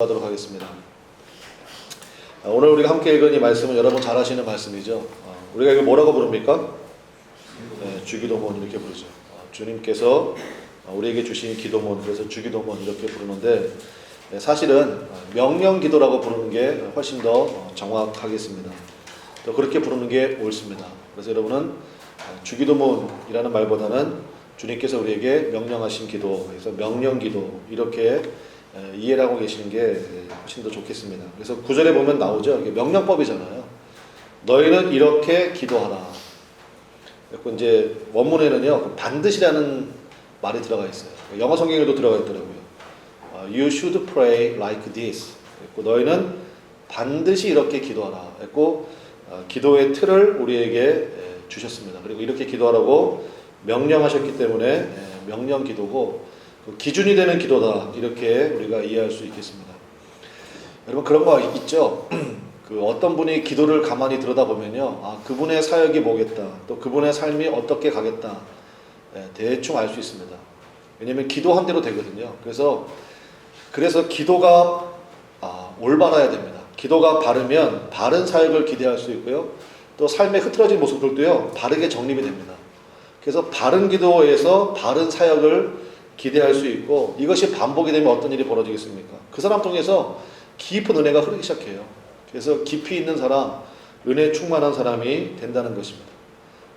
하도록 하겠습니다. 오늘 우리가 함께 읽은 이 말씀은 여러분 잘 아시는 말씀이죠. 우리가 이거 뭐라고 부릅니까? 네, 주기도문 이렇게 부르죠. 주님께서 우리에게 주신 기도문, 그래서 주기도문 이렇게 부르는데 사실은 명령기도라고 부르는 게 훨씬 더 정확하겠습니다. 또 그렇게 부르는 게 옳습니다. 그래서 여러분은 주기도문이라는 말보다는 주님께서 우리에게 명령하신 기도, 그래서 명령기도 이렇게 이해를 하고 계시는 게 훨씬 더 좋겠습니다. 그래서 9절에 보면 나오죠. 이게 명령법이잖아요. 너희는 이렇게 기도하라. 그리고 이제 원문에는요, 반드시라는 말이 들어가 있어요. 영어 성경에도 들어가 있더라고요. You should pray like this. 그리고 너희는 반드시 이렇게 기도하라. 그리고 기도의 틀을 우리에게 주셨습니다. 그리고 이렇게 기도하라고 명령하셨기 때문에 명령 기도고 기준이 되는 기도다, 이렇게 우리가 이해할 수 있겠습니다. 여러분 그런 거 있죠. 그 어떤 분이 기도를 가만히 들여다보면요, 그분의 사역이 뭐겠다, 또 그분의 삶이 어떻게 가겠다, 대충 알 수 있습니다. 왜냐하면 기도한 대로 되거든요. 그래서 기도가 올바라야 됩니다. 기도가 바르면 바른 사역을 기대할 수 있고요, 또 삶의 흐트러진 모습들도요 바르게 정립이 됩니다. 그래서 바른 기도에서 바른 사역을 기대할 수 있고, 이것이 반복이 되면 어떤 일이 벌어지겠습니까? 그 사람 통해서 깊은 은혜가 흐르기 시작해요. 그래서 깊이 있는 사람, 은혜 충만한 사람이 된다는 것입니다.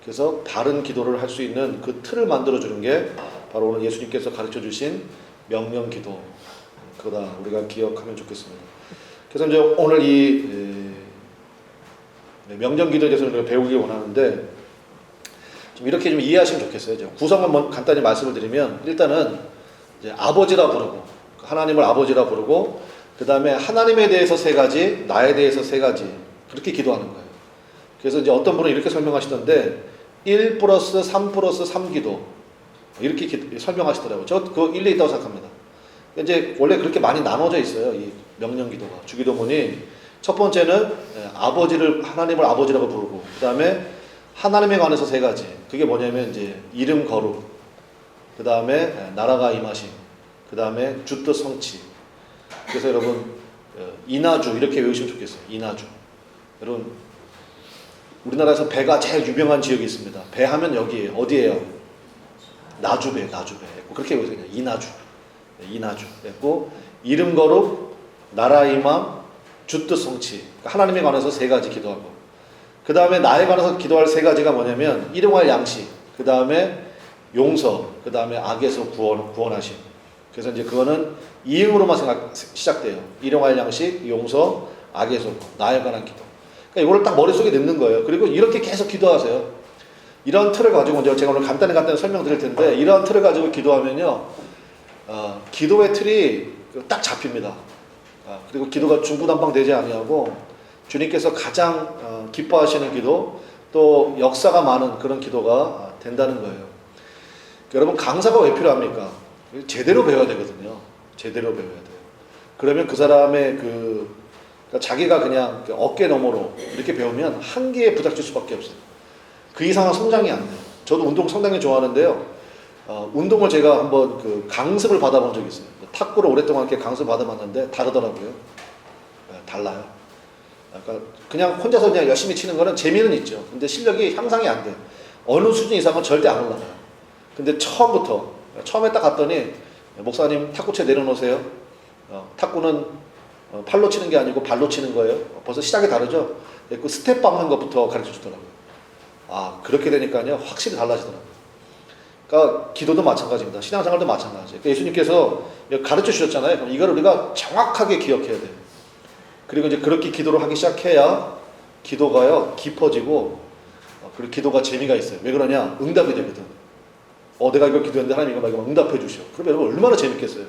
그래서 바른 기도를 할 수 있는 그 틀을 만들어주는 게 바로 오늘 예수님께서 가르쳐 주신 명령 기도, 그거다 우리가 기억하면 좋겠습니다. 그래서 이제 오늘 이 명령 기도에 대해서 우리가 배우길 원하는데, 좀 이렇게 좀 이해하시면 좋겠어요. 구성을 간단히 말씀을 드리면, 일단은 이제 아버지라 부르고, 하나님을 아버지라 부르고, 그 다음에 하나님에 대해서 세 가지, 나에 대해서 세 가지, 그렇게 기도하는 거예요. 그래서 이제 어떤 분은 이렇게 설명하시던데, 1 플러스 3 플러스 3 기도, 이렇게 설명하시더라고요. 저 그거 일리 있다고 생각합니다. 이제 원래 그렇게 많이 나눠져 있어요. 이 명령 기도가, 주기도문이. 첫 번째는 하나님을 아버지라고 부르고, 그 다음에 하나님에 관해서 세 가지. 그게 뭐냐면 이제 이름 거룩, 그 다음에 나라가 임하심, 그 다음에 주 뜻 성취. 그래서 여러분 인하주 이렇게 외우시면 좋겠어요. 인하주. 여러분 우리나라에서 배가 제일 유명한 지역이 있습니다. 배 하면 여기에요. 어디예요? 나주배. 그렇게 외우세요. 인하주. 인하주. 그리고 이름 거룩, 나라 임함, 주 뜻 성취. 하나님에 관해서 세 가지 기도하고, 그 다음에 나에 관해서 기도할 세 가지가 뭐냐면 일용할 양식, 그 다음에 용서, 그 다음에 악에서 구원하심. 그래서 이제 그거는 이응으로만 시작돼요. 일용할 양식, 용서, 악에서 구원, 나에 관한 기도. 그러니까 이거를 딱 머릿속에 넣는 거예요. 그리고 이렇게 계속 기도하세요. 이런 틀을 가지고 제가 오늘 간단히 설명드릴 텐데, 이런 틀을 가지고 기도하면요, 기도의 틀이 딱 잡힙니다. 그리고 기도가 중구난방되지 아니하고, 주님께서 가장 기뻐하시는 기도, 또 역사가 많은 그런 기도가 된다는 거예요. 여러분 강사가 왜 필요합니까? 제대로 배워야 되거든요. 제대로 배워야 돼요. 그러면 그 사람의 그러니까 자기가 그냥 어깨 너머로 이렇게 배우면 한계에 부닥칠 수밖에 없어요. 그 이상은 성장이 안 돼요. 저도 운동 상당히 좋아하는데요. 운동을 제가 한번 강습을 받아본 적이 있어요. 탁구를 오랫동안 이렇게 강습을 받아봤는데 다르더라고요. 달라요. 그러니까 그냥 혼자서 그냥 열심히 치는 거는 재미는 있죠. 근데 실력이 향상이 안 돼요. 어느 수준 이상은 절대 안 올라가요. 근데 처음에 딱 갔더니, 목사님 탁구채 내려놓으세요. 탁구는 팔로 치는 게 아니고 발로 치는 거예요. 벌써 시작이 다르죠. 그 스텝 밟는 것부터 가르쳐 주더라고요. 그렇게 되니까요 확실히 달라지더라고요. 그러니까 기도도 마찬가지입니다. 신앙생활도 마찬가지. 그러니까 예수님께서 가르쳐 주셨잖아요. 그럼 이걸 우리가 정확하게 기억해야 돼요. 그리고 이제 그렇게 기도를 하기 시작해야 기도가요 깊어지고, 그리고 기도가 재미가 있어요. 왜 그러냐? 응답이 되거든. 내가 이걸 기도했는데 하나님 이거 응답해 주셔. 그러면 여러분 얼마나 재밌겠어요.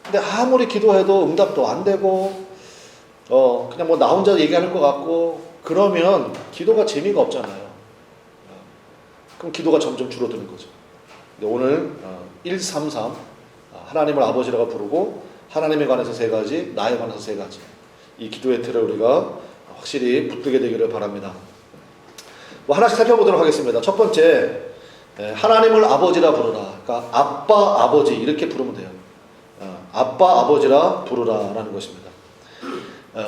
근데 아무리 기도해도 응답도 안 되고, 그냥 나 혼자 얘기하는 것 같고, 그러면 기도가 재미가 없잖아요. 그럼 기도가 점점 줄어드는 거죠. 근데 오늘 133 하나님을 아버지라고 부르고, 하나님에 관해서 세 가지, 나에 관해서 세 가지, 이 기도의 틀을 우리가 확실히 붙들게 되기를 바랍니다. 하나씩 살펴보도록 하겠습니다. 첫 번째, 하나님을 아버지라 부르라. 그러니까 아빠, 아버지 이렇게 부르면 돼요. 아빠 아버지라 부르라라는 것입니다.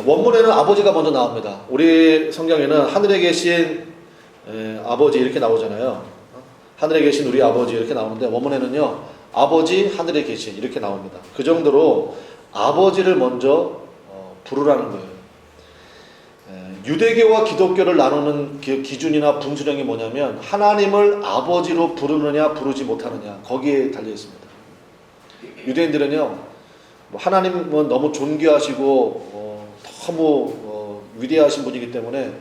원문에는 아버지가 먼저 나옵니다. 우리 성경에는 하늘에 계신 아버지 이렇게 나오잖아요. 하늘에 계신 우리 아버지 이렇게 나오는데 원문에는요 아버지 하늘에 계신 이렇게 나옵니다. 그 정도로 아버지를 먼저 부르라는 거예요. 유대교와 기독교를 나누는 기준이나 분수령이 뭐냐면 하나님을 아버지로 부르느냐 부르지 못하느냐 거기에 달려 있습니다. 유대인들은요 하나님은 너무 존귀하시고 너무 위대하신 분이기 때문에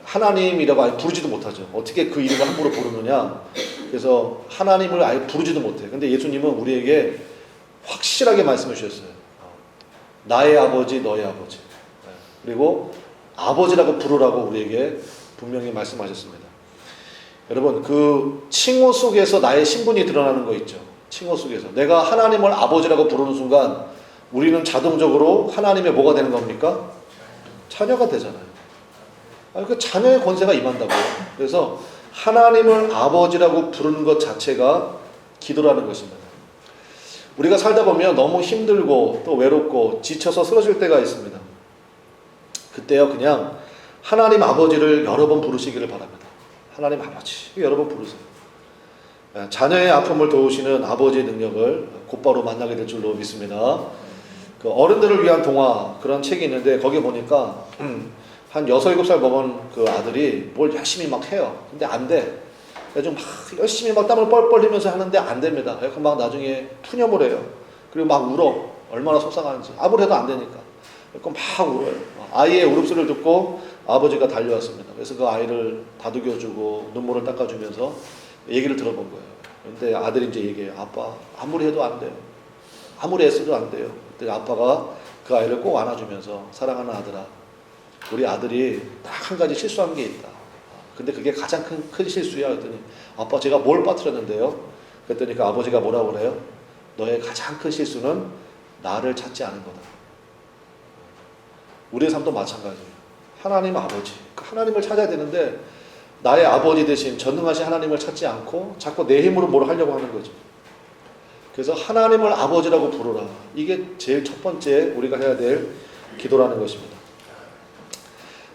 하나님이라고 아예 부르지도 못하죠. 어떻게 그 이름을 함부로 부르느냐. 그래서 하나님을 아예 부르지도 못해. 근데 예수님은 우리에게 확실하게 말씀해 주셨어요. 나의 아버지 너의 아버지. 그리고 아버지라고 부르라고 우리에게 분명히 말씀하셨습니다. 여러분 그 칭호 속에서 나의 신분이 드러나는 거 있죠. 칭호 속에서 내가 하나님을 아버지라고 부르는 순간 우리는 자동적으로 하나님의 뭐가 되는 겁니까? 자녀가 되잖아요. 그 자녀의 권세가 임한다고요. 그래서 하나님을 아버지라고 부르는 것 자체가 기도라는 것입니다. 우리가 살다 보면 너무 힘들고 또 외롭고 지쳐서 쓰러질 때가 있습니다. 그때요 그냥 하나님 아버지를 여러 번 부르시기를 바랍니다. 하나님 아버지 여러 번 부르세요. 자녀의 아픔을 도우시는 아버지의 능력을 곧바로 만나게 될 줄로 믿습니다. 그 어른들을 위한 동화 그런 책이 있는데 거기 보니까 한 6, 7살 먹은 그 아들이 뭘 열심히 막 해요. 근데 안 돼. 좀 막 열심히 막 땀을 뻘뻘 흘리면서 하는데 안 됩니다. 그래서 막 나중에 푸념을 해요. 그리고 막 울어. 얼마나 속상한지. 아무리 해도 안 되니까. 그래서 막 울어요. 아이의 울음소리를 듣고 아버지가 달려왔습니다. 그래서 그 아이를 다독여주고 눈물을 닦아주면서 얘기를 들어본 거예요. 근데 아들이 이제 얘기해요. 아빠, 아무리 해도 안 돼요. 아무리 애써도 안 돼요. 그때 아빠가 그 아이를 꼭 안아주면서 사랑하는 아들아, 우리 아들이 딱 한 가지 실수한 게 있다. 근데 그게 가장 큰 실수야. 그랬더니 아빠 제가 뭘 빠뜨렸는데요? 그랬더니 그 아버지가 뭐라고 그래요? 너의 가장 큰 실수는 나를 찾지 않은 거다. 우리의 삶도 마찬가지예요. 하나님 아버지. 하나님을 찾아야 되는데 나의 아버지 대신 전능하신 하나님을 찾지 않고 자꾸 내 힘으로 뭘 하려고 하는 거죠. 그래서 하나님을 아버지라고 부르라. 이게 제일 첫 번째 우리가 해야 될 기도라는 것입니다.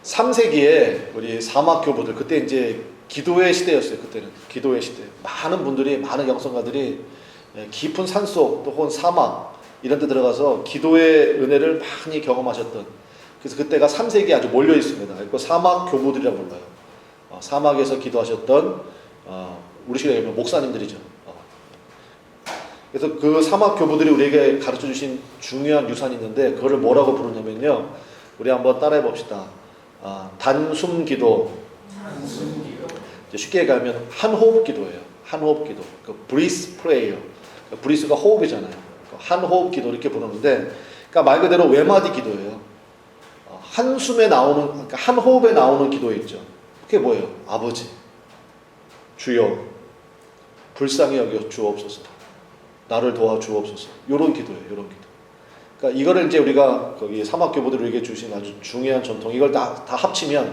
3세기에 우리 사막 교부들 그때 이제 기도의 시대였어요. 그때는 기도의 시대. 많은 분들이 많은 영성가들이 깊은 산속 또 혹은 사막 이런 데 들어가서 기도의 은혜를 많이 경험하셨던 그래서 그때가 3세기에 아주 몰려 있습니다. 그 사막 교부들이라고 불러요. 사막에서 기도하셨던 우리 시대에 보면 목사님들이죠. 그래서 그 사막 교부들이 우리에게 가르쳐 주신 중요한 유산이 있는데 그거를 뭐라고 부르냐면요. 우리 한번 따라해 봅시다. 단숨 기도. 쉽게 얘기하면 한호흡 기도예요. 한호흡 기도. 그 breath prayer. breath가 호흡이잖아요. 한호흡 기도 이렇게 부르는데, 그러니까 말 그대로 외마디 기도예요. 한숨에 나오는, 그러니까 한 호흡에 나오는 기도 있죠. 그게 뭐예요? 아버지, 주여, 불쌍히 여겨 주옵소서, 나를 도와 주옵소서. 요런 기도예요. 요런 기도. 그러니까 이거를 이제 우리가 거기 사막 교부들에게 주신 아주 중요한 전통, 이걸 다 합치면,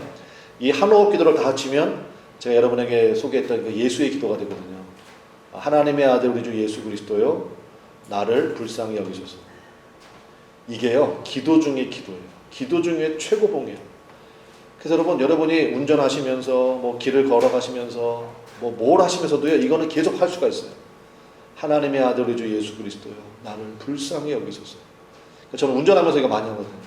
이 한 호흡 기도를 다 합치면 제가 여러분에게 소개했던 그 예수의 기도가 되거든요. 하나님의 아들 우리 주 예수 그리스도요, 나를 불쌍히 여기소서. 이게요, 기도 중의 기도예요. 기도 중에 최고봉이에요. 그래서 여러분이 운전하시면서 뭐 길을 걸어가시면서 뭘 하시면서도요, 이거는 계속 할 수가 있어요. 하나님의 아들 우리 주 예수 그리스도요, 나를 불쌍히 여기소서. 저는 운전하면서 이거 많이 하거든요.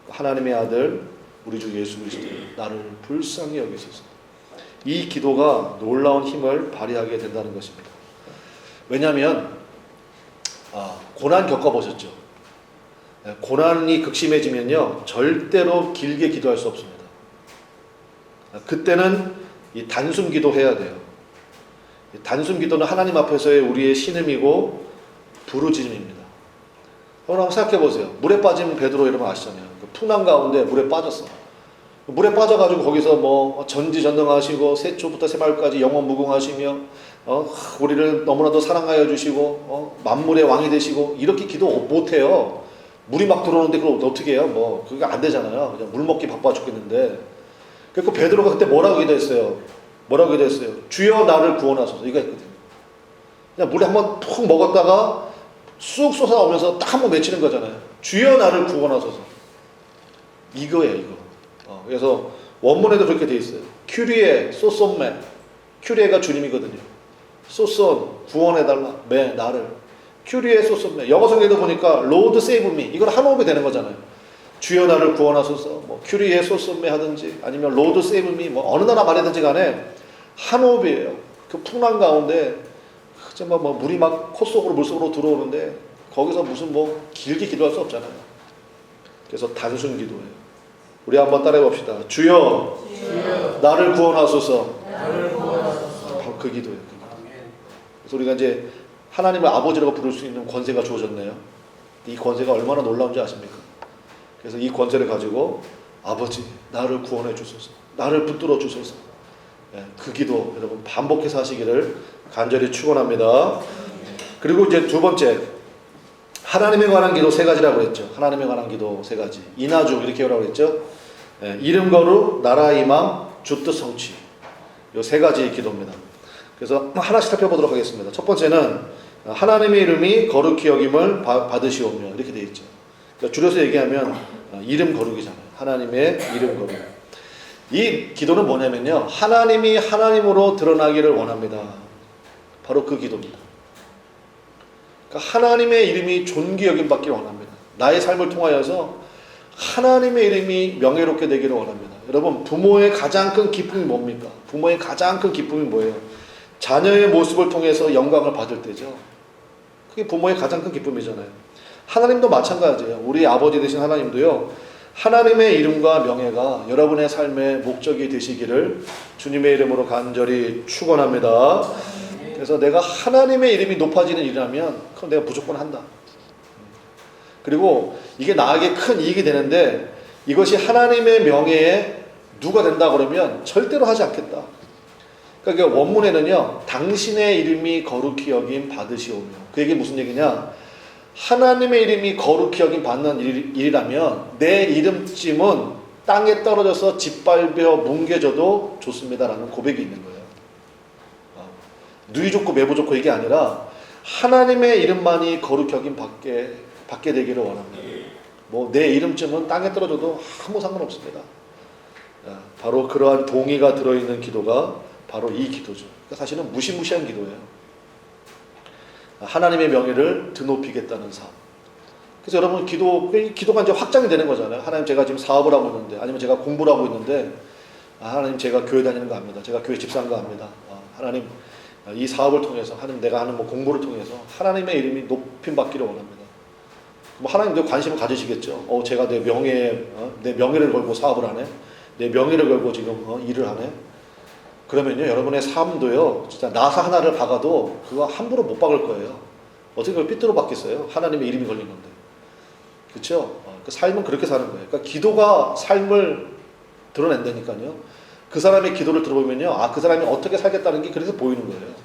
하나님의 아들 우리 주 예수 그리스도요, 나를 불쌍히 여기소서. 이 기도가 놀라운 힘을 발휘하게 된다는 것입니다. 왜냐하면 고난 겪어보셨죠? 고난이 극심해지면요, 절대로 길게 기도할 수 없습니다. 그때는 이 단숨 기도해야 돼요. 단숨 기도는 하나님 앞에서의 우리의 신음이고 부르짖음입니다. 한번 생각해 보세요. 물에 빠진 베드로 여러분 아시잖아요. 그 풍랑 가운데 물에 빠졌어. 물에 빠져가지고 거기서 뭐 전지전능하시고 세초부터 세마일까지 영원 무궁하시며 우리를 너무나도 사랑하여 주시고 만물의 왕이 되시고 이렇게 기도 못해요. 물이 막 들어오는데 그걸 어떻게 해요? 뭐 그게 안 되잖아요. 그냥 물 먹기 바빠 죽겠는데. 그래서 베드로가 그때 뭐라고 기도했어요? 뭐라고 기도했어요? 주여 나를 구원하소서. 이거 했거든요. 그냥 물에 한번 푹 먹었다가 쑥 솟아오면서 딱 한 번 외치는 거잖아요. 주여 나를 구원하소서. 이거예요, 이거. 그래서 원문에도 그렇게 돼 있어요. 큐리에 소손메. 큐리에가 주님이거든요. 소손 구원해달라. 매 나를. 큐리에 소손메. 영어 성경에도 보니까 로드 세이브 미. 이걸 한 호흡이 되는 거잖아요. 주여 나를 구원하소서. 뭐 큐리에 소손메 하든지 아니면 로드 세이브 미. 뭐 어느 나라 말이든지 간에 한 호흡이에요. 그 풍랑 가운데 정말 뭐 물이 막 코 속으로 물속으로 들어오는데 거기서 무슨 뭐 길게 기도할 수 없잖아요. 그래서 단순 기도예요. 우리 한번 따라해 봅시다. 주여, 나를 구원하소서. 바로 그 기도예요. 그래서 우리가 이제 하나님을 아버지라고 부를 수 있는 권세가 주어졌네요. 이 권세가 얼마나 놀라운지 아십니까? 그래서 이 권세를 가지고 아버지, 나를 구원해 주소서. 나를 붙들어 주소서. 그 기도 여러분 반복해서 하시기를 간절히 축원합니다. 그리고 이제 두 번째, 하나님에 관한 기도 세 가지라고 했죠. 하나님에 관한 기도 세 가지. 이나주 이렇게 하라고 했죠. 이름 거룩, 나라 임함, 주 뜻 성취. 이 세 가지 기도입니다. 그래서 하나씩 살펴보도록 하겠습니다. 첫 번째는 하나님의 이름이 거룩히 여김을 받으시오며 이렇게 되어 있죠. 그러니까 줄여서 얘기하면 이름 거룩이잖아요. 하나님의 이름 거룩. 이 기도는 뭐냐면요. 하나님이 하나님으로 드러나기를 원합니다. 바로 그 기도입니다. 그러니까 하나님의 이름이 존귀 여김 받기를 원합니다. 나의 삶을 통하여서 하나님의 이름이 명예롭게 되기를 원합니다. 여러분, 부모의 가장 큰 기쁨이 뭡니까? 부모의 가장 큰 기쁨이 뭐예요? 자녀의 모습을 통해서 영광을 받을 때죠. 그게 부모의 가장 큰 기쁨이잖아요. 하나님도 마찬가지예요. 우리 아버지 되신 하나님도요. 하나님의 이름과 명예가 여러분의 삶의 목적이 되시기를 주님의 이름으로 간절히 축원합니다. 그래서 내가 하나님의 이름이 높아지는 일이라면 그럼 내가 무조건 한다. 그리고 이게 나에게 큰 이익이 되는데 이것이 하나님의 명예에 누가 된다 그러면 절대로 하지 않겠다. 그러니까 원문에는요. 당신의 이름이 거룩히 여김 받으시오며. 그 얘기 무슨 얘기냐? 하나님의 이름이 거룩히 여김 받는 일이라면 내 이름쯤은 땅에 떨어져서 짓밟혀 뭉개져도 좋습니다라는 고백이 있는 거예요. 누이 좋고 매부 좋고 이게 아니라 하나님의 이름만이 거룩히 여김 받게 되기를 원합니다. 뭐 내 이름쯤은 땅에 떨어져도 아무 상관없습니다. 바로 그러한 동의가 들어있는 기도가 바로 이 기도죠. 그러니까 사실은 무시무시한 기도예요. 하나님의 명예를 드높이겠다는 삶. 그래서 여러분 기도가 이제 확장이 되는 거잖아요. 하나님 제가 지금 사업을 하고 있는데 아니면 제가 공부를 하고 있는데 하나님 제가 교회 다니는 거 압니다. 제가 교회 집사한 거 압니다. 하나님 이 사업을 통해서 하나님 내가 하는 뭐 공부를 통해서 하나님의 이름이 높임 받기를 원합니다. 뭐 하나님도 관심을 가지시겠죠. 제가 내 명예를 걸고 사업을 하네. 내 명예를 걸고 지금 일을 하네. 그러면요 여러분의 삶도요 진짜 나사 하나를 박아도 그거 함부로 못 박을 거예요. 어떻게 그걸 삐뚤어 박겠어요? 하나님의 이름이 걸린 건데. 그렇죠? 그 삶은 그렇게 사는 거예요. 그러니까 기도가 삶을 드러낸다니까요. 그 사람의 기도를 들어보면요, 그 사람이 어떻게 살겠다는 게 그래서 보이는 거예요.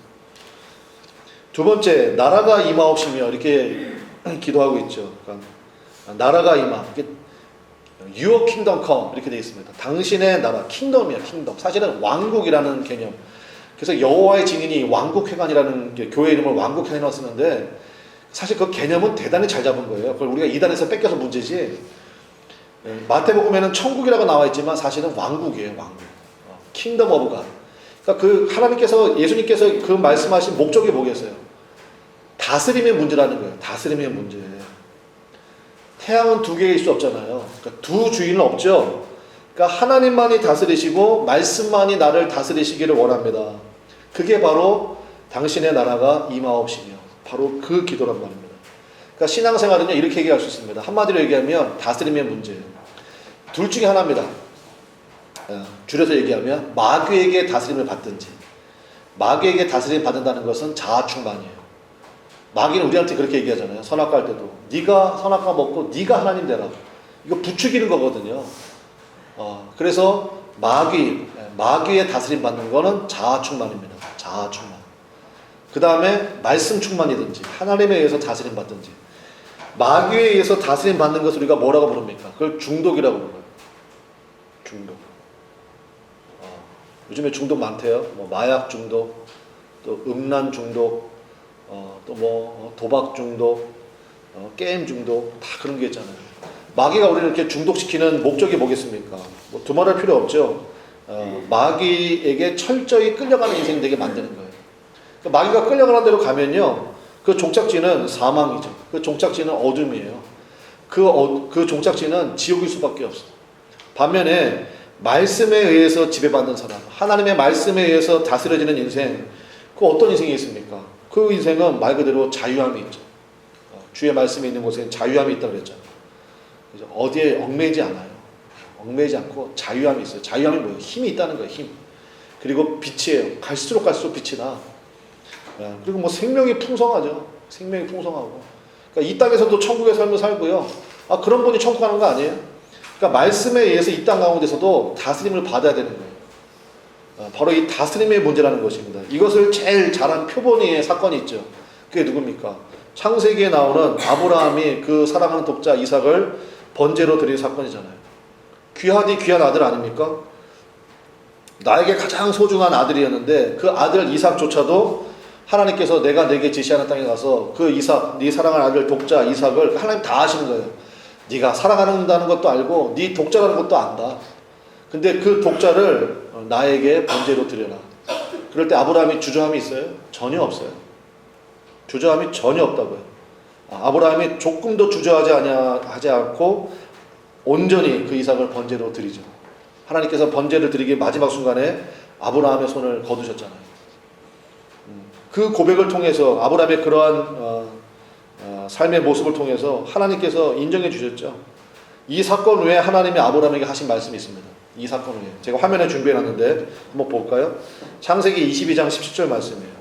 두 번째, 나라가 임하옵시며 이렇게 기도하고 있죠. 그러니까 나라가 임하. Your kingdom come 이렇게 되어 있습니다. 당신의 나라, 킹덤이야, 킹덤. 사실은 왕국이라는 개념. 그래서 여호와의 증인이 왕국회관이라는 교회 이름을 왕국회관이라고 쓰는데 사실 그 개념은 대단히 잘 잡은 거예요. 그걸 우리가 이단에서 뺏겨서 문제지. 마태복음에는 천국이라고 나와 있지만 사실은 왕국이에요, 왕국. 킹덤 오브 갓. 그러니까 그 하나님께서 예수님께서 그 말씀하신 목적이 뭐겠어요? 다스림의 문제라는 거예요. 다스림의 문제. 태양은 두 개일 수 없잖아요. 그러니까 두 주인은 없죠. 그러니까 하나님만이 다스리시고 말씀만이 나를 다스리시기를 원합니다. 그게 바로 당신의 나라가 임하옵시며 바로 그 기도란 말입니다. 그러니까 신앙생활은요 이렇게 얘기할 수 있습니다. 한마디로 얘기하면 다스림의 문제예요. 둘 중에 하나입니다. 줄여서 얘기하면 마귀에게 다스림을 받든지. 마귀에게 다스림을 받는다는 것은 자아 충만이에요. 마귀는 우리한테 그렇게 얘기하잖아요. 선악과 할 때도 네가 선악과 먹고 네가 하나님 되라. 이거 부추기는 거거든요. 그래서 마귀의 다스림 받는 거는 자아 충만입니다. 자아 충만. 그 다음에 말씀 충만이든지 하나님에 의해서 다스림 받든지. 마귀에 의해서 다스림 받는 것을 우리가 뭐라고 부릅니까? 그걸 중독이라고 불러요. 중독. 요즘에 중독 많대요. 뭐 마약 중독, 또 음란 중독, 또 뭐 도박 중독, 게임 중독, 다 그런 게 있잖아요. 마귀가 우리를 이렇게 중독시키는 목적이 뭐겠습니까? 뭐 두말할 필요 없죠. 마귀에게 철저히 끌려가는 인생이 되게 만드는 거예요. 그러니까 마귀가 끌려가는 대로 가면요, 그 종착지는 사망이죠. 그 종착지는 어둠이에요. 그 종착지는 지옥일 수밖에 없어요. 반면에 말씀에 의해서 지배받는 사람, 하나님의 말씀에 의해서 다스려지는 인생, 그 어떤 인생이 있습니까? 그 인생은 말 그대로 자유함이 있죠. 주의 말씀이 있는 곳에 자유함이 있다고 그랬잖아요. 그래서 어디에 얽매이지 않아요. 얽매이지 않고 자유함이 있어요. 자유함이 뭐예요? 힘이 있다는 거예요. 힘. 그리고 빛이에요. 갈수록 빛이 나. 그리고 뭐 생명이 풍성하죠. 생명이 풍성하고. 그러니까 이 땅에서도 천국의 삶을 살고요. 그런 분이 천국 가는 거 아니에요? 그러니까 말씀에 의해서 이 땅 가운데서도 다스림을 받아야 되는 거예요. 바로 이 다스림의 문제라는 것입니다. 이것을 제일 잘한 표본의 사건이 있죠. 그게 누굽니까? 창세기에 나오는 아브라함이 그 사랑하는 독자 이삭을 번제로 드린 사건이잖아요. 귀하디 귀한 아들 아닙니까? 나에게 가장 소중한 아들이었는데 그 아들 이삭조차도 하나님께서 내가 내게 지시하는 땅에 가서 그 이삭, 네 사랑하는 아들 독자 이삭을 하나님 다 아시는 거예요. 네가 사랑한다는 것도 알고 네 독자라는 것도 안다. 근데 그 독자를 나에게 번제로 드려라. 그럴 때 아브라함이 주저함이 있어요? 전혀 없어요. 주저함이 전혀 없다고요. 아브라함이 조금도 주저하지 않고 온전히 그 이삭을 번제로 드리죠. 하나님께서 번제를 드리기 마지막 순간에 아브라함의 손을 거두셨잖아요. 그 고백을 통해서 아브라함의 그러한 삶의 모습을 통해서 하나님께서 인정해 주셨죠. 이 사건 외에 하나님이 아브라함에게 하신 말씀이 있습니다. 이 사건 외에. 제가 화면에 준비해 놨는데 한번 볼까요? 창세기 22장 17절 말씀이에요.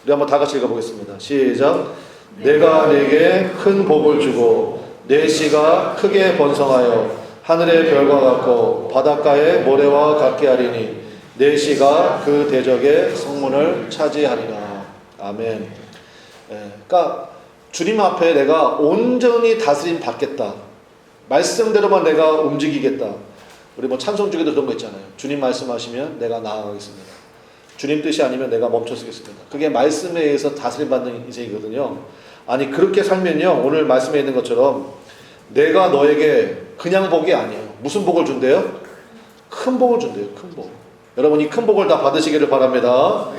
우리 한번 다 같이 읽어보겠습니다. 시작. 내가 네게 큰 복을 주고 내 씨가 크게 번성하여 하늘의 별과 같고 바닷가의 모래와 같게 하리니 내 씨가 그 대적의 성문을 차지하리라. 아멘. 그러니까 주님 앞에 내가 온전히 다스림 받겠다. 말씀대로만 내가 움직이겠다. 우리 뭐 찬송 중에도 그런 거 있잖아요. 주님 말씀하시면 내가 나아가겠습니다. 주님 뜻이 아니면 내가 멈춰서겠습니다. 그게 말씀에 의해서 다스림 받는 인생이거든요. 아니 그렇게 살면요, 오늘 말씀에 있는 것처럼 내가 너에게 그냥 복이 아니에요. 무슨 복을 준대요? 큰 복을 준대요. 큰 복. 여러분 이 큰 복을 다 받으시기를 바랍니다.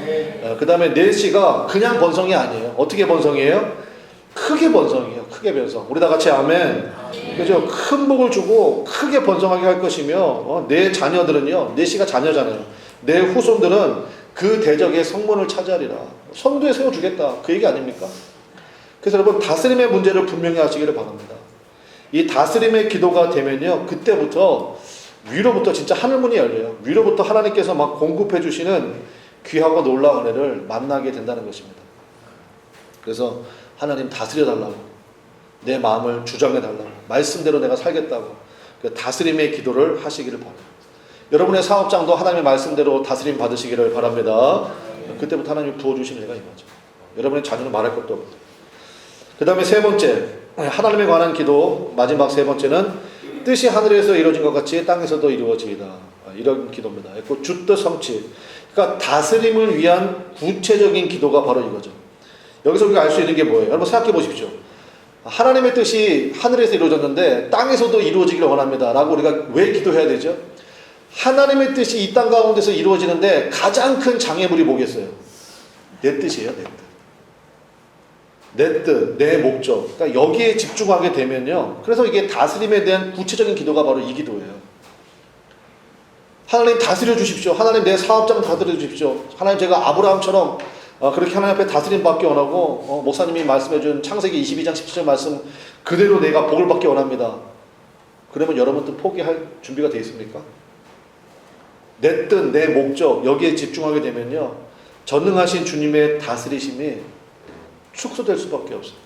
그 다음에 내 씨가 그냥 번성이 아니에요. 어떻게 번성이에요? 크게 번성이에요. 크게 번성. 우리 다 같이 아멘. 그죠? 큰 복을 주고 크게 번성하게 할 것이며 내 자녀들은요, 내 씨가 자녀잖아요. 내 후손들은 그 대적의 성문을 차지하리라. 성도에 세워주겠다. 그 얘기 아닙니까? 그래서 여러분 다스림의 문제를 분명히 하시기를 바랍니다. 이 다스림의 기도가 되면요, 그때부터 위로부터 진짜 하늘문이 열려요. 위로부터 하나님께서 막 공급해 주시는 귀하고 놀라운 은혜를 만나게 된다는 것입니다. 그래서 하나님 다스려 달라고, 내 마음을 주장해 달라고, 말씀대로 내가 살겠다고 그 다스림의 기도를 하시기를 바랍니다. 여러분의 사업장도 하나님의 말씀대로 다스림 받으시기를 바랍니다. 그때부터 하나님이 부어주신 은혜가 임하죠. 여러분의 자녀는 말할 것도 없고. 그 다음에 세 번째, 하나님에 관한 기도, 마지막 세 번째는 뜻이 하늘에서 이루어진 것 같이 땅에서도 이루어지이다. 이런 기도입니다. 주뜻 성취. 그러니까 다스림을 위한 구체적인 기도가 바로 이거죠. 여기서 우리가 알 수 있는 게 뭐예요? 여러분 생각해 보십시오. 하나님의 뜻이 하늘에서 이루어졌는데 땅에서도 이루어지기를 원합니다. 라고 우리가 왜 기도해야 되죠? 하나님의 뜻이 이 땅 가운데서 이루어지는데 가장 큰 장애물이 뭐겠어요? 내 뜻이에요. 내 뜻. 내 뜻, 내 목적. 그러니까 여기에 집중하게 되면요, 그래서 이게 다스림에 대한 구체적인 기도가 바로 이 기도예요. 하나님 다스려 주십시오. 하나님 내 사업장 다스려 주십시오. 하나님 제가 아브라함처럼 그렇게 하나님 앞에 다스림 받기 원하고 목사님이 말씀해 준 창세기 22장 17절 말씀 그대로 내가 복을 받기 원합니다. 그러면 여러분도 포기할 준비가 되어 있습니까? 내 뜻, 내 목적 여기에 집중하게 되면요, 전능하신 주님의 다스리심이 축소될 수밖에 없어요.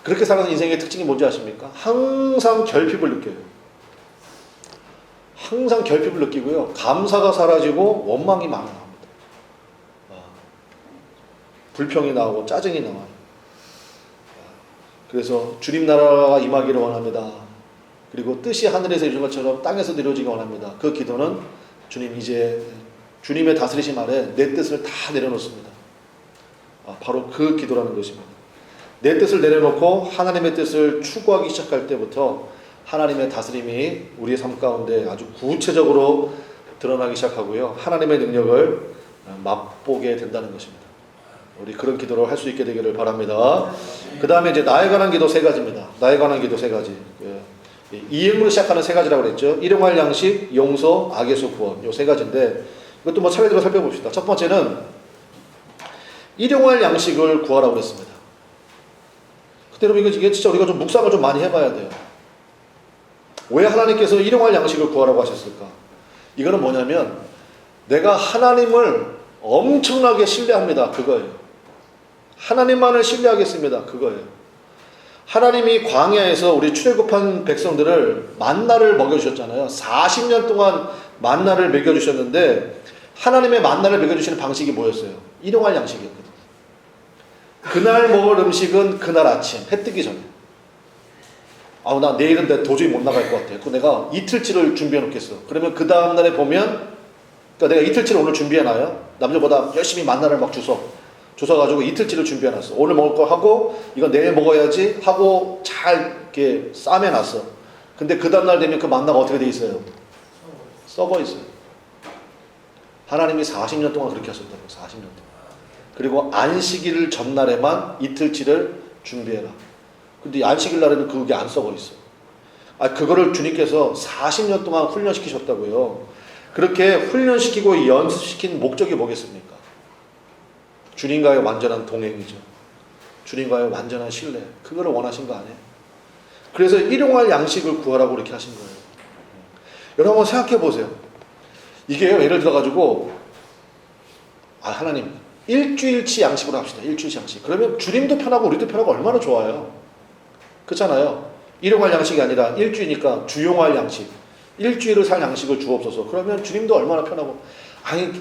그렇게 사는 인생의 특징이 뭔지 아십니까? 항상 결핍을 느껴요. 항상 결핍을 느끼고요, 감사가 사라지고 원망이 많이 나옵니다. 불평이 나오고 짜증이 나와요. 그래서 주님 나라가 임하기를 원합니다. 그리고 뜻이 하늘에서 이루어진 것처럼 땅에서도 이루어지기 원합니다. 그 기도는 주님 이제 주님의 다스리심 아래 내 뜻을 다 내려놓습니다. 바로 그 기도라는 것입니다. 내 뜻을 내려놓고 하나님의 뜻을 추구하기 시작할 때부터 하나님의 다스림이 우리의 삶 가운데 아주 구체적으로 드러나기 시작하고요. 하나님의 능력을 맛보게 된다는 것입니다. 우리 그런 기도를 할 수 있게 되기를 바랍니다. 그 다음에 이제 나에 관한 기도 세 가지입니다. 나에 관한 기도 세 가지. 이행으로 시작하는 세 가지라고 그랬죠. 일용할 양식, 용서, 악에서 구원. 요 세 가지인데 이것도 뭐 차례대로 살펴봅시다. 첫 번째는 일용할 양식을 구하라고 그랬습니다. 근데 여러분 이게 진짜 우리가 좀 묵상을 좀 많이 해봐야 돼요. 왜 하나님께서 일용할 양식을 구하라고 하셨을까? 이거는 뭐냐면 내가 하나님을 엄청나게 신뢰합니다. 그거예요. 하나님만을 신뢰하겠습니다. 그거예요. 하나님이 광야에서 우리 출애굽한 백성들을 만나를 먹여주셨잖아요. 40년 동안 만나를 먹여주셨는데 하나님의 만나를 먹여주시는 방식이 뭐였어요? 일용할 양식이었거든요. 그날 먹을 음식은 그날 아침 해 뜨기 전에. 나 내일은 내가 도저히 못 나갈 것 같아. 그 내가 이틀치를 준비해 놓겠어. 그러면 그 다음날에 보면 그러니까 내가 이틀치를 오늘 준비해놔요. 남들보다 열심히 만나를 막 주워가지고 이틀치를 준비해놨어. 오늘 먹을 거 하고 이건 내일 먹어야지 하고 잘 이렇게 싸매놨어. 근데 그 다음날 되면 그 만나가 어떻게 돼 있어요? 썩어 있어요. 하나님이 40년 동안 그렇게 하셨다고. 40년 동안. 그리고 안식일 전날에만 이틀치를 준비해라. 근데 안식일 날에는 그게 안 썩어 있어. 그거를 주님께서 40년 동안 훈련시키셨다고요. 그렇게 훈련시키고 연습시킨 목적이 뭐겠습니까? 주님과의 완전한 동행이죠. 주님과의 완전한 신뢰. 그거를 원하신 거 아니에요? 그래서 일용할 양식을 구하라고 이렇게 하신 거예요. 여러분 한번 생각해 보세요. 이게요, 예를 들어가지고 하나님 일주일치 양식으로 합시다. 일주일치 양식. 그러면 주님도 편하고 우리도 편하고 얼마나 좋아요. 그렇잖아요. 일용할 양식이 아니라 일주이니까 주용할 양식. 일주일을 살 양식을 주옵소서. 그러면 주님도 얼마나 편하고.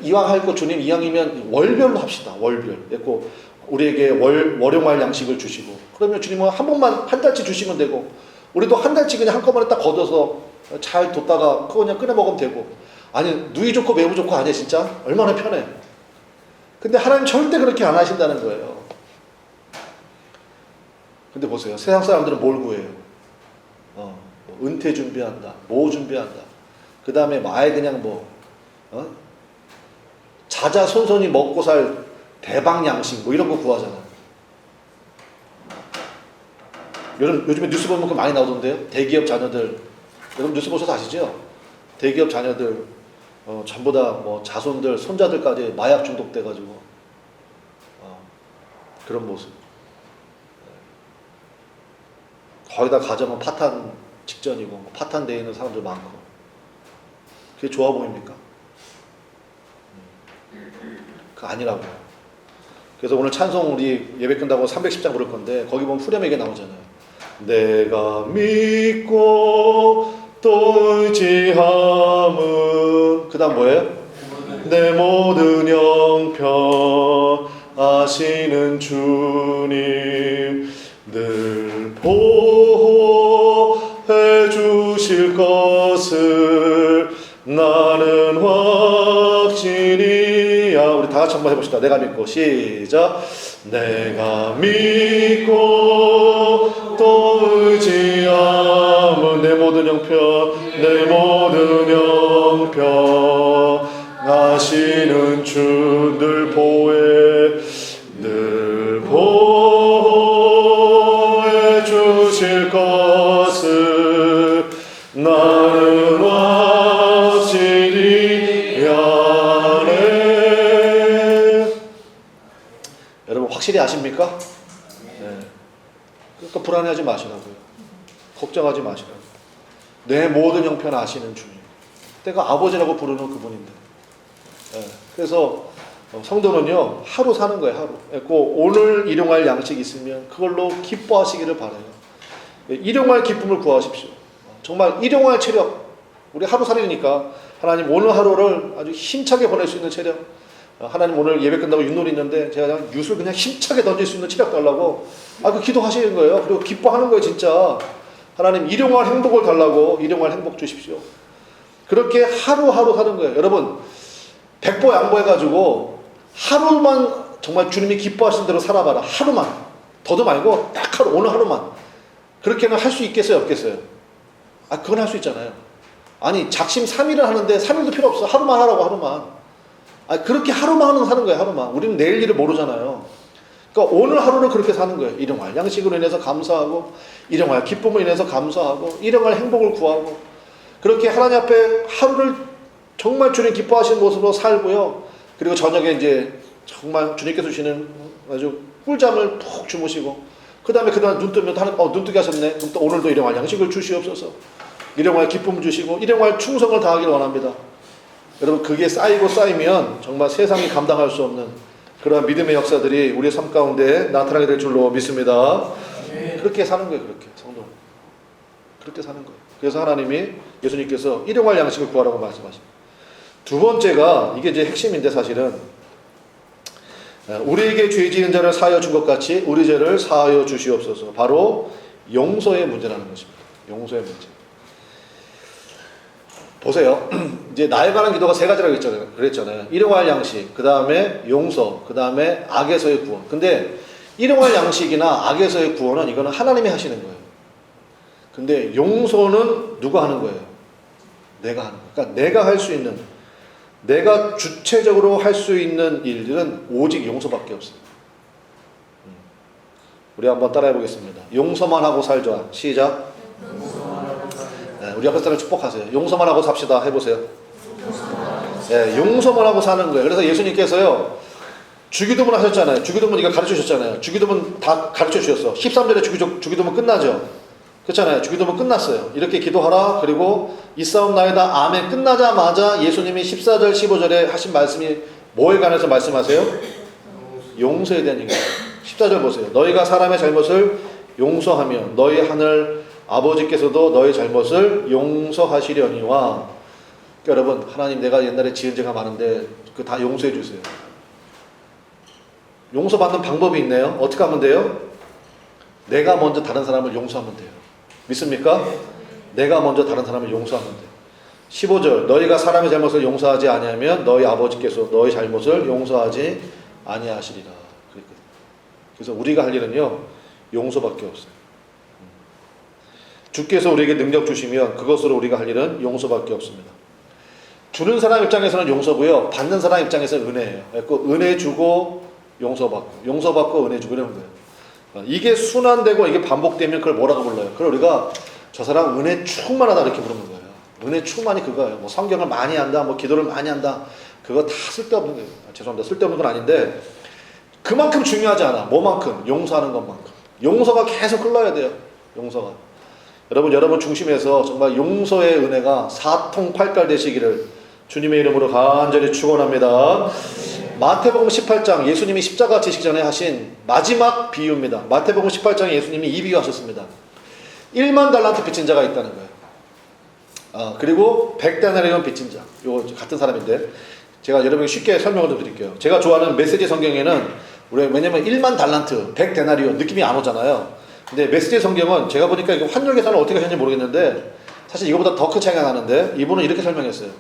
이왕 할 거 주님 이왕이면 월별로 합시다. 월별. 그리고 우리에게 월용할 양식을 주시고. 그러면 주님은 한 번만 한 달치 주시면 되고. 우리도 한 달치 그냥 한꺼번에 딱 걷어서 잘 뒀다가 그거 그냥 꺼내 먹으면 되고. 누이 좋고 매부 좋고 아니야 진짜? 얼마나 편해. 근데 하나님 절대 그렇게 안 하신다는 거예요. 근데 보세요. 세상 사람들은 뭘 구해요? 은퇴 준비한다. 뭐 준비한다. 그 다음에 아예 그냥 자자손손이 먹고 살 대박 양식 이런 거 구하잖아요. 요즘에 뉴스 보면 그 많이 나오던데요. 대기업 자녀들. 여러분 뉴스 보셔서 아시죠? 대기업 자녀들 전부 다 자손들, 손자들까지 마약 중독돼가지고 그런 모습. 거의 다 가정은 파탄 직전이고 파탄되어 있는 사람들 많고. 그게 좋아 보입니까? 그거 아니라고요. 그래서 오늘 찬송 우리 예배 끝나고 310장 부를 건데 거기 보면 후렴에게 나오잖아요. 내가 믿고 또 의지함은 그 다음 뭐예요? 내 모든 형편 아시는 주님 늘 보호해 주실 것을 나는 확신이야. 우리 다 같이 한번 해봅시다. 내가 믿고 시작. 내가 믿고 또 의지함은 내 모든 형편 내 모든 형편 아시는 주 늘 보호해 주실 것을 나는 확실히 아네. 여러분 확실히 아십니까? 네. 그러니까 불안해하지 마시라고요. 걱정하지 마시라고요. 내 모든 형편 아시는 주님. 내가 아버지라고 부르는 그분인데. 네. 그래서 성도는요 하루 사는 거예요. 하루. 꼭 오늘 일용할 양식이 있으면 그걸로 기뻐하시기를 바라요. 일용할 기쁨을 구하십시오. 정말 일용할 체력. 우리 하루 살이니까 하나님 오늘 하루를 아주 힘차게 보낼 수 있는 체력. 하나님 오늘 예배 끝나고 윷놀이 있는데 제가 그냥 윷을 그냥 힘차게 던질 수 있는 체력 달라고 그 기도하시는 거예요. 그리고 기뻐하는 거예요. 진짜 하나님 일용할 행복을 달라고 일용할 행복 주십시오. 그렇게 하루하루 사는 거예요. 여러분 백보 양보해가지고 하루만 정말 주님이 기뻐하시는 대로 살아봐라. 하루만. 더도 말고 딱 하루, 오늘 하루만. 그렇게는 할 수 있겠어요, 없겠어요? 그건 할 수 있잖아요. 아니, 작심 3일을 하는데 3일도 필요 없어. 하루만 하라고, 하루만. 그렇게 하루만 사는 거예요, 하루만. 우리는 내일 일을 모르잖아요. 그러니까 오늘 하루를 그렇게 사는 거예요. 일용할 양식으로 인해서 감사하고, 일용할 기쁨으로 인해서 감사하고, 일용할 행복을 구하고, 그렇게 하나님 앞에 하루를 정말 주님 기뻐하시는 모습으로 살고요. 그리고 저녁에 이제 정말 주님께서 주시는 아주 꿀잠을 푹 주무시고, 그 다음에 그날 눈 뜨면 눈 뜨게 하셨네. 그럼 또 오늘도 일용할 양식을 주시옵소서. 일용할 기쁨 주시고, 일용할 충성을 다하기를 원합니다. 여러분, 그게 쌓이고 쌓이면 정말 세상이 감당할 수 없는 그러한 믿음의 역사들이 우리의 삶 가운데 나타나게 될 줄로 믿습니다. 그렇게 사는 거예요, 그렇게. 성도. 그렇게 사는 거예요. 그래서 하나님이, 예수님께서 일용할 양식을 구하라고 말씀하십니다. 두 번째가, 이게 이제 핵심인데 사실은, 우리에게 죄 지은 자를 사하여 준 것 같이 우리 죄를 사하여 주시옵소서. 바로 용서의 문제라는 것입니다. 용서의 문제. 보세요. 이제 나에 관한 기도가 세 가지라고 그랬잖아요. 일용할 양식, 그 다음에 용서, 그 다음에 악에서의 구원. 근데 일용할 양식이나 악에서의 구원은 이거는 하나님이 하시는 거예요. 근데 용서는 누가 하는 거예요? 내가 하는 거예요. 그러니까 내가 할 수 있는, 내가 주체적으로 할 수 있는 일들은 오직 용서밖에 없어요. 우리 한번 따라해 보겠습니다. 용서만 하고 살자. 시작. 네, 우리 앞에 사람 축복하세요. 용서만 하고 삽시다. 해보세요. 네, 용서만 하고 사는 거예요. 그래서 예수님께서요, 주기도문 하셨잖아요. 주기도문 이거 가르쳐 주셨잖아요. 주기도문 다 가르쳐 주셨어. 13절에 주기도문 끝나죠. 그렇잖아요. 주기도문 끝났어요. 이렇게 기도하라. 그리고 이 싸움 나이다. 아멘. 끝나자마자 예수님이 14절 15절에 하신 말씀이 뭐에 관해서 말씀하세요? 용서에 대한 얘기예요. 14절 보세요. 너희가 사람의 잘못을 용서하며 너희 하늘 아버지께서도 너희 잘못을 용서하시려니와. 그러니까 여러분, 하나님 내가 옛날에 지은 죄가 많은데 그 다 용서해 주세요. 용서받는 방법이 있네요. 어떻게 하면 돼요? 내가 먼저 다른 사람을 용서하면 돼요. 믿습니까? 내가 먼저 다른 사람을 용서하면 돼요. 15절 너희가 사람의 잘못을 용서하지 아니하면 너희 아버지께서 너희 잘못을 용서하지 아니하시리라. 그래서 우리가 할 일은요, 용서밖에 없어요. 주께서 우리에게 능력 주시면 그것으로 우리가 할 일은 용서밖에 없습니다. 주는 사람 입장에서는 용서고요, 받는 사람 입장에서는 은혜예요. 그 은혜 주고 용서받고, 용서받고 은혜 주고 이런 거예요. 이게 순환되고 이게 반복되면 그걸 뭐라고 불러요? 그걸 우리가 저 사람 은혜 충만하다 이렇게 부르는 거예요. 은혜 충만이 그거예요. 뭐 성경을 많이 한다, 뭐 기도를 많이 한다, 그거 다 쓸데없는 거예요. 죄송합니다. 쓸데없는 건 아닌데 그만큼 중요하지 않아. 뭐만큼? 용서하는 것만큼. 용서가 계속 흘러야 돼요. 용서가. 여러분 중심에서 정말 용서의 은혜가 사통팔달 되시기를 주님의 이름으로 간절히 축원합니다. 마태복음 18장, 예수님이 십자가 지시기 전에 하신 마지막 비유입니다. 마태복음 18장에 예수님이 이 비유하셨습니다. 1만 달란트 빚진 자가 있다는 거예요. 그리고 100데나리온 빚진 자. 이거 같은 사람인데 제가 여러분에게 쉽게 설명을 좀 드릴게요. 제가 좋아하는 메시지 성경에는 왜냐면 1만 달란트, 100데나리온 느낌이 안 오잖아요. 근데 메시지 성경은 제가 보니까 이거 환율 계산을 어떻게 하셨는지 모르겠는데 사실 이거보다 더 큰 차이가 나는데 이분은 이렇게 설명했어요.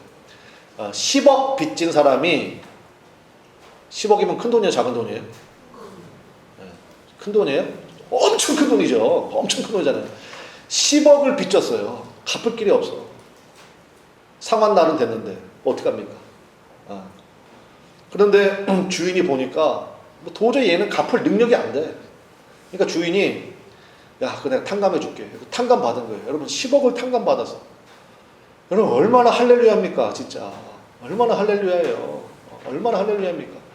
10억 빚진 사람이 10억이면 큰 돈이에요, 작은 돈이에요? 네. 큰 돈이에요? 엄청 큰 돈이죠. 엄청 큰 돈이잖아요. 10억을 빚졌어요. 갚을 길이 없어. 상환 날은 됐는데 어떡합니까? 그런데 주인이 보니까 뭐 도저히 얘는 갚을 능력이 안 돼. 그러니까 주인이 야, 그거 내가 탕감해 줄게. 탕감 받은 거예요. 여러분 10억을 탕감 받아서. 여러분 얼마나 할렐루야입니까? 진짜. 얼마나 할렐루야예요. 얼마나 할렐루야입니까?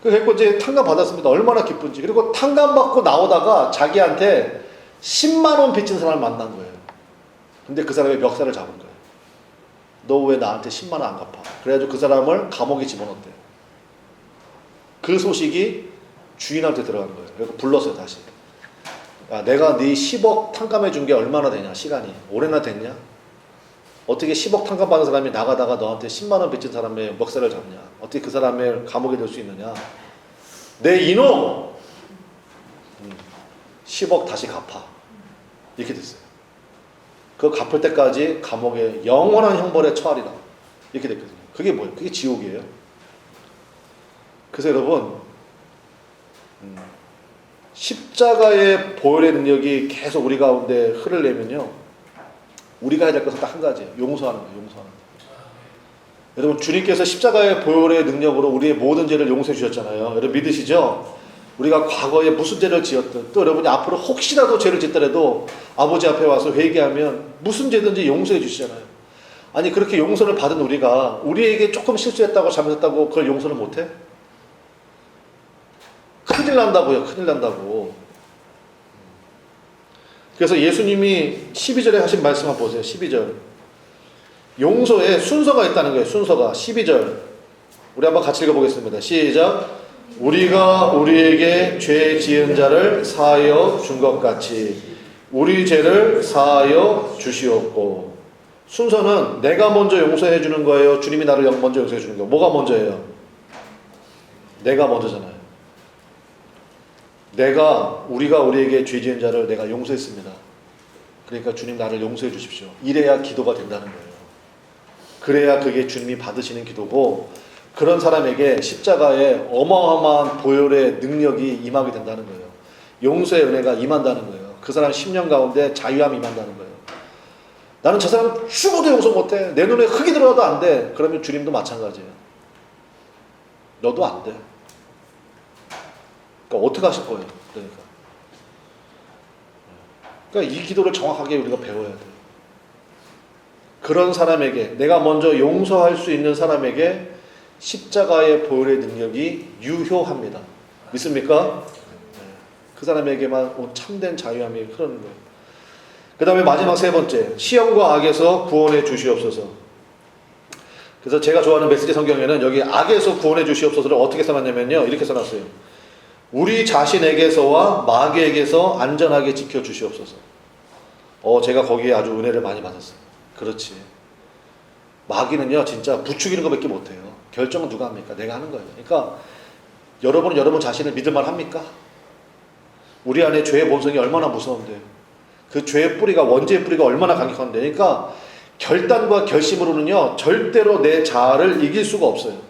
그래서 이제 탕감 받았습니다. 얼마나 기쁜지. 그리고 탕감 받고 나오다가 자기한테 10만 원 빚진 사람을 만난 거예요. 근데 그 사람의 멱살을 잡은 거예요. 너 왜 나한테 10만 원 안 갚아? 그래가지고 그 사람을 감옥에 집어넣었대요. 그 소식이 주인한테 들어간 거예요. 그래서 불렀어요, 다시. 야, 내가 네 10억 탕감해 준 게 얼마나 되냐, 시간이. 오래나 됐냐? 어떻게 10억 탕감 받은 사람이 나가다가 너한테 10만 원 빚진 사람의 멱살을 잡냐? 어떻게 그 사람을 감옥에 넣을 수 있느냐? 내 이놈! 10억 다시 갚아. 이렇게 됐어요. 그거 갚을 때까지 감옥에 영원한 형벌에 처하리라. 이렇게 됐거든요. 그게 뭐예요? 그게 지옥이에요. 그래서 여러분, 십자가의 보혈의 능력이 계속 우리 가운데 흐르려면요, 우리가 해야 될 것은 딱 한 가지예요. 용서하는 거예요. 용서하는 거예요. 여러분, 주님께서 십자가의 보혈의 능력으로 우리의 모든 죄를 용서해 주셨잖아요. 여러분 믿으시죠? 우리가 과거에 무슨 죄를 지었든, 또 여러분이 앞으로 혹시라도 죄를 짓더라도 아버지 앞에 와서 회개하면 무슨 죄든지 용서해 주시잖아요. 아니, 그렇게 용서를 받은 우리가 우리에게 조금 실수했다고 잘못했다고 그걸 용서를 못해? 큰일 난다고요. 큰일 난다고. 그래서 예수님이 12절에 하신 말씀 한번 보세요. 12절. 용서에 순서가 있다는 거예요. 순서가. 12절. 우리 한번 같이 읽어보겠습니다. 시작. 우리가 우리에게 죄 지은 자를 사하여 준 것 같이 우리 죄를 사하여 주시옵고. 순서는 내가 먼저 용서해 주는 거예요? 주님이 나를 먼저 용서해 주는 거예요? 뭐가 먼저예요? 내가 먼저잖아요. 우리가 우리에게 죄 지은 자를 내가 용서했습니다. 그러니까 주님 나를 용서해 주십시오. 이래야 기도가 된다는 거예요. 그래야 그게 주님이 받으시는 기도고, 그런 사람에게 십자가의 어마어마한 보혈의 능력이 임하게 된다는 거예요. 용서의 은혜가 임한다는 거예요. 그 사람 10년 가운데 자유함이 임한다는 거예요. 나는 저 사람 죽어도 용서 못해. 내 눈에 흙이 들어가도 안 돼. 그러면 주님도 마찬가지예요. 너도 안 돼. 그러니까 어떻게 하실 거예요? 그러니까 이 기도를 정확하게 우리가 배워야 돼요. 그런 사람에게, 내가 먼저 용서할 수 있는 사람에게 십자가의 보혈의 능력이 유효합니다. 믿습니까? 그 사람에게만 참된 자유함이 흐르는 거예요. 그 다음에 마지막 세 번째, 시험과 악에서 구원해 주시옵소서. 그래서 제가 좋아하는 메시지 성경에는 여기 악에서 구원해 주시옵소서를 어떻게 써놨냐면요, 이렇게 써놨어요. 우리 자신에게서와 마귀에게서 안전하게 지켜주시옵소서. 제가 거기에 아주 은혜를 많이 받았어요. 그렇지. 마귀는요, 진짜 부추기는 것밖에 못해요. 결정은 누가 합니까? 내가 하는 거예요. 그러니까 여러분은 여러분 자신을 믿을만 합니까? 우리 안에 죄의 본성이 얼마나 무서운데, 그 죄의 뿌리가, 원죄의 뿌리가 얼마나 강력한데, 그러니까 결단과 결심으로는요 절대로 내 자아를 이길 수가 없어요.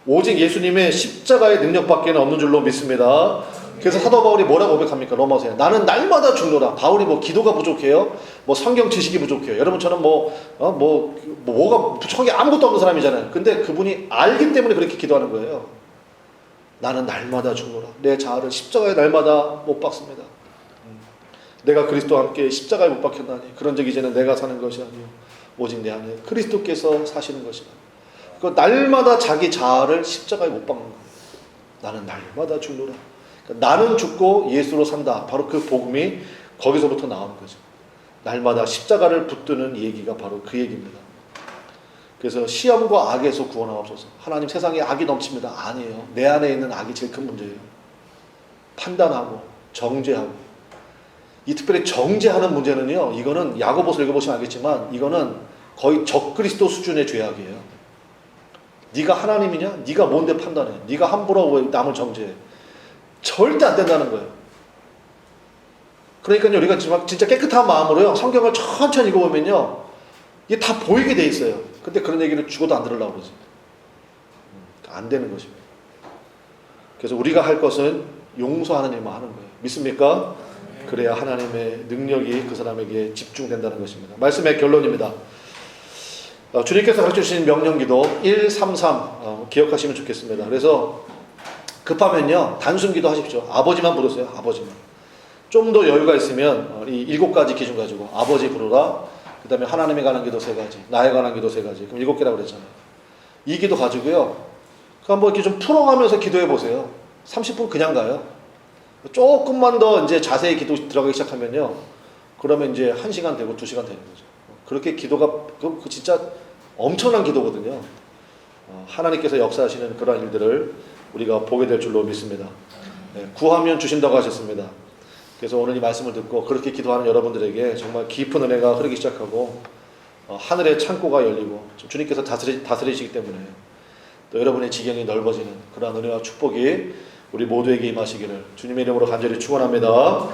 오직 예수님의 십자가의 능력밖에 없는 줄로 믿습니다. 그래서 사도 바울이 뭐라고 고백합니까? 로마서에 나는 날마다 죽노라. 바울이 뭐 기도가 부족해요? 뭐 성경 지식이 부족해요? 여러분처럼 뭐가 부족한 게 아무것도 없는 사람이잖아요. 근데 그분이 알기 때문에 그렇게 기도하는 거예요. 나는 날마다 죽노라. 내 자아를 십자가에 날마다 못 박습니다. 내가 그리스도와 함께 십자가에 못 박혔나니 그런즉 이제는 내가 사는 것이 아니요 오직 내 안에 그리스도께서 사시는 것이다. 그 날마다 자기 자아를 십자가에 못 박는 거예요. 나는 날마다 죽노라. 그러니까 나는 죽고 예수로 산다. 바로 그 복음이 거기서부터 나오는 거죠. 날마다 십자가를 붙드는 얘기가 바로 그 얘기입니다. 그래서 시험과 악에서 구원하옵소서. 하나님, 세상에 악이 넘칩니다. 아니에요. 내 안에 있는 악이 제일 큰 문제예요. 판단하고 정죄하고. 이 특별히 정죄하는 문제는요, 이거는 야고보서 읽어보시면 알겠지만 이거는 거의 적그리스도 수준의 죄악이에요. 네가 하나님이냐? 네가 뭔데 판단해? 네가 함부로 왜 남을 정죄해? 절대 안 된다는 거예요. 그러니까요, 우리가 진짜 깨끗한 마음으로요 성경을 천천히 읽어보면요 이게 다 보이게 돼 있어요. 근데 그런 얘기를 죽어도 안 들으려고 그러지. 안 되는 것입니다. 그래서 우리가 할 것은 용서하는 일만 하는 거예요. 믿습니까? 그래야 하나님의 능력이 그 사람에게 집중된다는 것입니다. 말씀의 결론입니다. 주님께서 가르쳐주신 명령기도 133 기억하시면 좋겠습니다. 그래서 급하면요 단순기도 하십시오. 아버지만 부르세요. 아버지만. 좀 더 여유가 있으면 이 7가지 기준 가지고 아버지 부르라, 그 다음에 하나님에 관한 기도 3가지, 나에 관한 기도 3가지, 그럼 7개라고 그랬잖아요. 이 기도 가지고요 한번 이렇게 좀 풀어가면서 기도해 보세요. 30분 그냥 가요. 조금만 더 이제 자세히 기도 들어가기 시작하면요 그러면 이제 1시간 되고 2시간 되는 거죠. 그렇게 기도가 그 진짜 엄청난 기도거든요. 하나님께서 역사하시는 그러한 일들을 우리가 보게 될 줄로 믿습니다. 구하면 주신다고 하셨습니다. 그래서 오늘 이 말씀을 듣고 그렇게 기도하는 여러분들에게 정말 깊은 은혜가 흐르기 시작하고 하늘의 창고가 열리고 주님께서 다스리시기 때문에 또 여러분의 지경이 넓어지는 그러한 은혜와 축복이 우리 모두에게 임하시기를 주님의 이름으로 간절히 축원합니다.